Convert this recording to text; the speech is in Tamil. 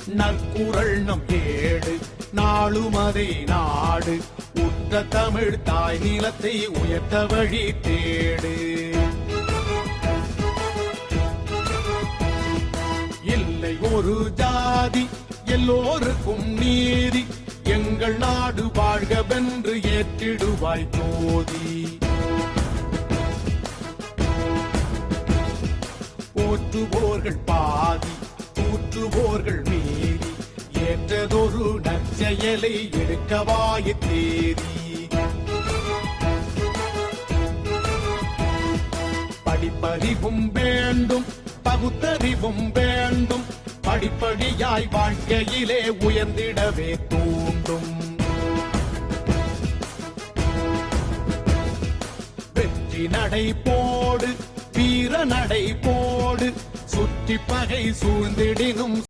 நற்குரல் நம் ஏடு நாளும் அதை நாடு உற்ற தமிழ் தாய் நிலத்தை உயர்த்த வழி தேடு. இல்லை ஒரு ஜாதி எல்லோருக்கும் நீதி எங்கள் நாடு வாழ்கவென்று ஏற்றிடுவாய் ஜோதி. போற்றுவோர்கள் பாதி தூற்றுவோர்கள் மீதி ஏற்றதொரு நற்செயலை எடுக்கவாய் தேதி. படிப்பறிவும் வேண்டும் பகுத்தறிவும் வேண்டும் படிப்படியாய் வாழ்க்கையிலே உயர்ந்திடவே தூண்டும். வெற்றி நடை போடு வீர நடை போடு சுற்றி பகை சூழ்ந்திடினும்